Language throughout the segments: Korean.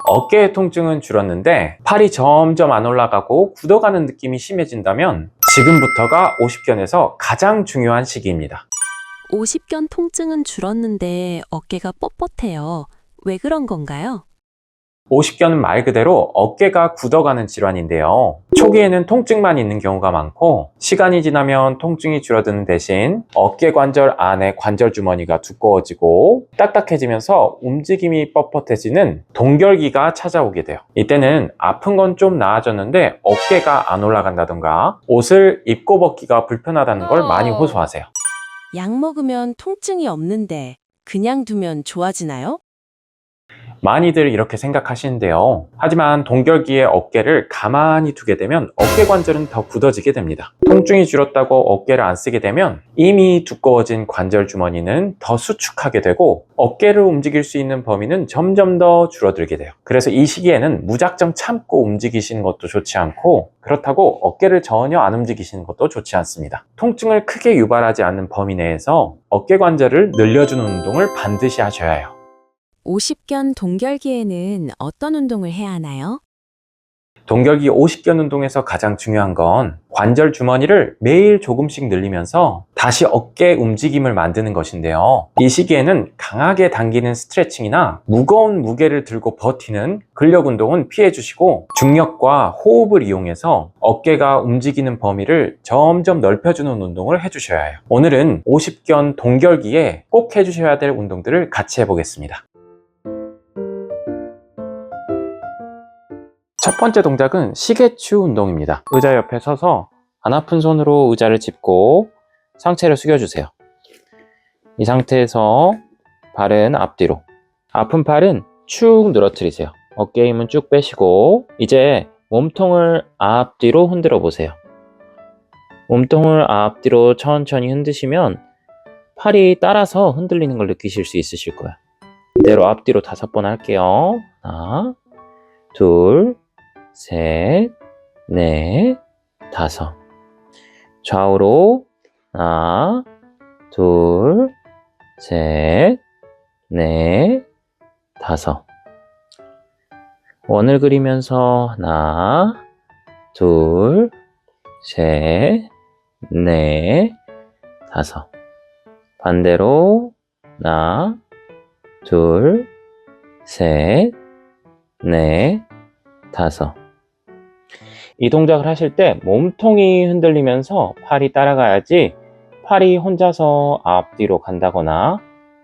어깨의 통증은 줄었는데 팔이 점점 안 올라가고 굳어가는 느낌이 심해진다면 지금부터가 오십견에서 가장 중요한 시기입니다. 오십견 통증은 줄었는데 어깨가 뻣뻣해요. 왜 그런 건가요? 오십견은 말 그대로 어깨가 굳어가는 질환인데요. 초기에는 통증만 있는 경우가 많고 시간이 지나면 통증이 줄어드는 대신 어깨 관절 안에 관절 주머니가 두꺼워지고 딱딱해지면서 움직임이 뻣뻣해지는 동결기가 찾아오게 돼요. 이때는 아픈 건 좀 나아졌는데 어깨가 안 올라간다던가 옷을 입고 벗기가 불편하다는 걸 많이 호소하세요. 약 먹으면 통증이 없는데 그냥 두면 좋아지나요? 많이들 이렇게 생각하시는데요. 하지만 동결기에 어깨를 가만히 두게 되면 어깨 관절은 더 굳어지게 됩니다. 통증이 줄었다고 어깨를 안 쓰게 되면 이미 두꺼워진 관절 주머니는 더 수축하게 되고 어깨를 움직일 수 있는 범위는 점점 더 줄어들게 돼요. 그래서 이 시기에는 무작정 참고 움직이시는 것도 좋지 않고 그렇다고 어깨를 전혀 안 움직이시는 것도 좋지 않습니다. 통증을 크게 유발하지 않는 범위 내에서 어깨 관절을 늘려주는 운동을 반드시 하셔야 해요. 오십견 동결기에는 어떤 운동을 해야 하나요? 동결기 오십견 운동에서 가장 중요한 건 관절 주머니를 매일 조금씩 늘리면서 다시 어깨 움직임을 만드는 것인데요. 이 시기에는 강하게 당기는 스트레칭이나 무거운 무게를 들고 버티는 근력 운동은 피해 주시고 중력과 호흡을 이용해서 어깨가 움직이는 범위를 점점 넓혀주는 운동을 해주셔야 해요. 오늘은 오십견 동결기에 꼭 해주셔야 될 운동들을 같이 해보겠습니다. 첫 번째 동작은 시계추 운동입니다. 의자 옆에 서서 안 아픈 손으로 의자를 짚고 상체를 숙여주세요. 이 상태에서 발은 앞뒤로, 아픈 팔은 축 늘어뜨리세요. 어깨 힘은 쭉 빼시고 이제 몸통을 앞뒤로 흔들어 보세요. 몸통을 앞뒤로 천천히 흔드시면 팔이 따라서 흔들리는 걸 느끼실 수 있으실 거예요. 이대로 앞뒤로 5번 할게요. 하나, 둘, 셋, 넷, 5. 좌우로 하나, 둘, 셋, 넷, 5. 원을 그리면서 하나, 둘, 셋, 넷, 5. 반대로 하나, 둘, 셋, 넷, 5. 이 동작을 하실 때 몸통이 흔들리면서 팔이 따라가야지 팔이 혼자서 앞뒤로 간다거나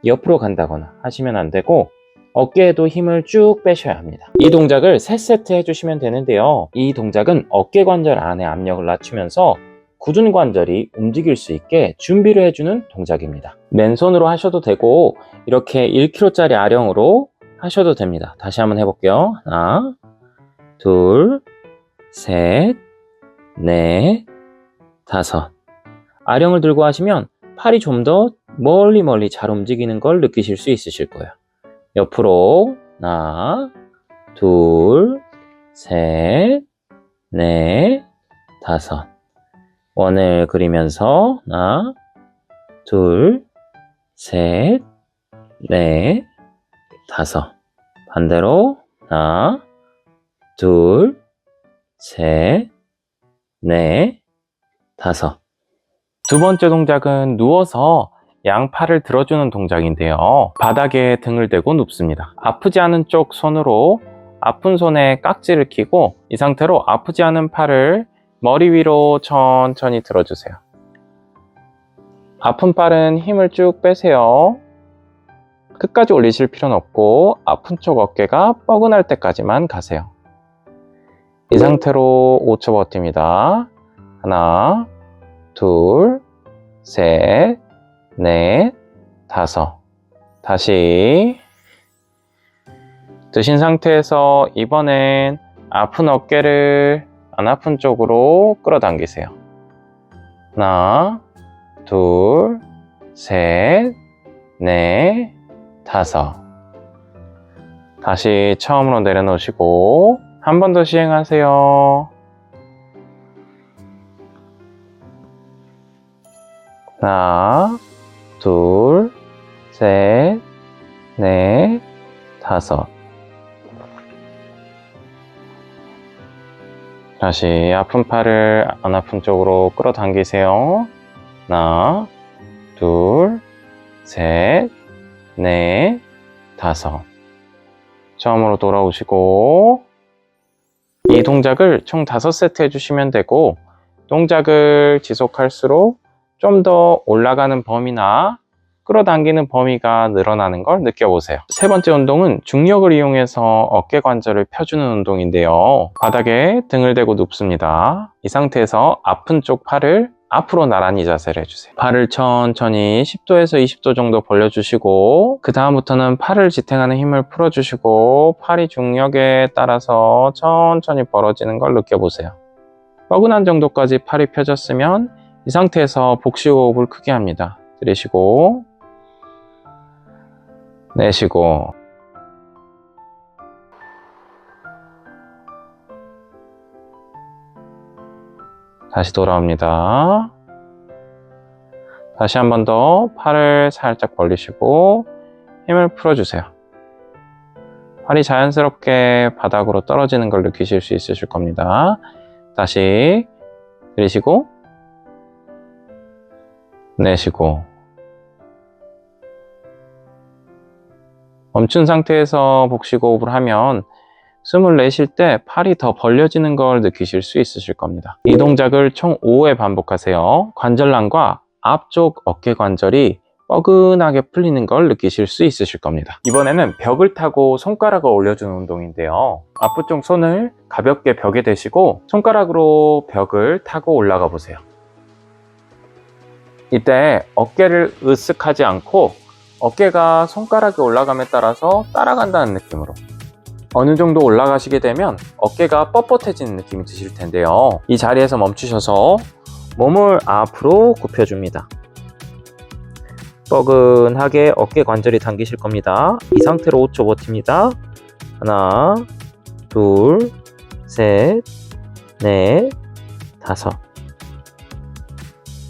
옆으로 간다거나 하시면 안 되고 어깨에도 힘을 쭉 빼셔야 합니다. 이 동작을 3세트 해주시면 되는데요. 이 동작은 어깨 관절 안에 압력을 낮추면서 굳은 관절이 움직일 수 있게 준비를 해주는 동작입니다. 맨손으로 하셔도 되고 이렇게 1kg짜리 아령으로 하셔도 됩니다. 다시 한번 해볼게요. 하나, 둘, 셋, 넷, 5. 아령을 들고 하시면 팔이 좀 더 멀리 잘 움직이는 걸 느끼실 수 있으실 거예요. 옆으로 하나, 둘, 셋, 넷, 5. 원을 그리면서 하나, 둘, 셋, 넷, 5. 반대로 하나, 둘, 셋, 넷, 5. 두 번째 동작은 누워서 양팔을 들어주는 동작인데요. 바닥에 등을 대고 눕습니다. 아프지 않은 쪽 손으로 아픈 손에 깍지를 끼고 이 상태로 아프지 않은 팔을 머리 위로 천천히 들어주세요. 아픈 팔은 힘을 쭉 빼세요. 끝까지 올리실 필요는 없고 아픈 쪽 어깨가 뻐근할 때까지만 가세요. 이 상태로 5초 버팁니다. 하나, 둘, 셋, 넷, 5. 다시 드신 상태에서 이번엔 아픈 어깨를 안 아픈 쪽으로 끌어당기세요. 하나, 둘, 셋, 넷, 5. 다시 처음으로 내려놓으시고 한 번 더 시행하세요. 하나, 둘, 셋, 넷, 5. 다시 아픈 팔을 안 아픈 쪽으로 끌어당기세요. 하나, 둘, 셋, 넷, 다섯. 처음으로 돌아오시고 이 동작을 총 5세트 해주시면 되고 동작을 지속할수록 좀 더 올라가는 범위나 끌어당기는 범위가 늘어나는 걸 느껴보세요. 세 번째 운동은 중력을 이용해서 어깨 관절을 펴주는 운동인데요. 바닥에 등을 대고 눕습니다. 이 상태에서 아픈 쪽 팔을 앞으로 나란히 자세를 해주세요. 팔을 천천히 10도에서 20도 정도 벌려주시고 그 다음부터는 팔을 지탱하는 힘을 풀어주시고 팔이 중력에 따라서 천천히 벌어지는 걸 느껴보세요. 뻐근한 정도까지 팔이 펴졌으면 이 상태에서 복식호흡을 크게 합니다. 들이쉬고 내쉬고 다시 돌아옵니다. 다시 한 번 더 팔을 살짝 벌리시고 힘을 풀어주세요. 팔이 자연스럽게 바닥으로 떨어지는 걸 느끼실 수 있으실 겁니다. 다시 들이쉬고 내쉬고 멈춘 상태에서 복식호흡을 하면 숨을 내쉴 때 팔이 더 벌려지는 걸 느끼실 수 있으실 겁니다. 이 동작을 총 5회 반복하세요. 관절란과 앞쪽 어깨 관절이 뻐근하게 풀리는 걸 느끼실 수 있으실 겁니다. 이번에는 벽을 타고 손가락을 올려주는 운동인데요. 앞쪽 손을 가볍게 벽에 대시고 손가락으로 벽을 타고 올라가 보세요. 이때 어깨를 으쓱하지 않고 어깨가 손가락이 올라감에 따라서 따라간다는 느낌으로 어느 정도 올라가시게 되면 어깨가 뻣뻣해지는 느낌이 드실 텐데요. 이 자리에서 멈추셔서 몸을 앞으로 굽혀줍니다. 뻐근하게 어깨 관절이 당기실 겁니다. 이 상태로 5초 버팁니다. 하나, 둘, 셋, 넷, 다섯.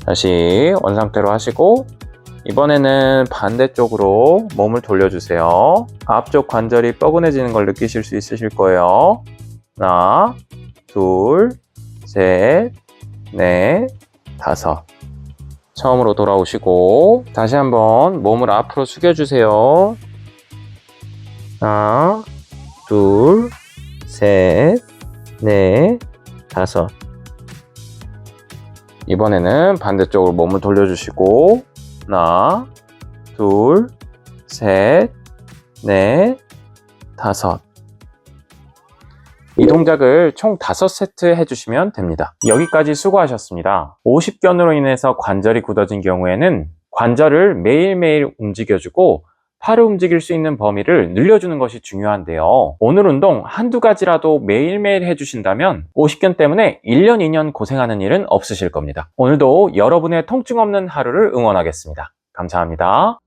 다시 원상태로 하시고 이번에는 반대쪽으로 몸을 돌려주세요. 앞쪽 관절이 뻐근해지는 걸 느끼실 수 있으실 거예요. 하나, 둘, 셋, 넷, 다섯. 처음으로 돌아오시고 다시 한번 몸을 앞으로 숙여주세요. 하나, 둘, 셋, 넷, 다섯. 이번에는 반대쪽으로 몸을 돌려주시고 하나, 둘, 셋, 넷, 다섯. 이 동작을 총 5세트 해주시면 됩니다. 여기까지 수고하셨습니다. 50견으로 인해서 관절이 굳어진 경우에는 관절을 매일매일 움직여주고 팔을 움직일 수 있는 범위를 늘려주는 것이 중요한데요. 오늘 운동 한두 가지라도 매일매일 해주신다면 50견 때문에 1년, 2년 고생하는 일은 없으실 겁니다. 오늘도 여러분의 통증 없는 하루를 응원하겠습니다. 감사합니다.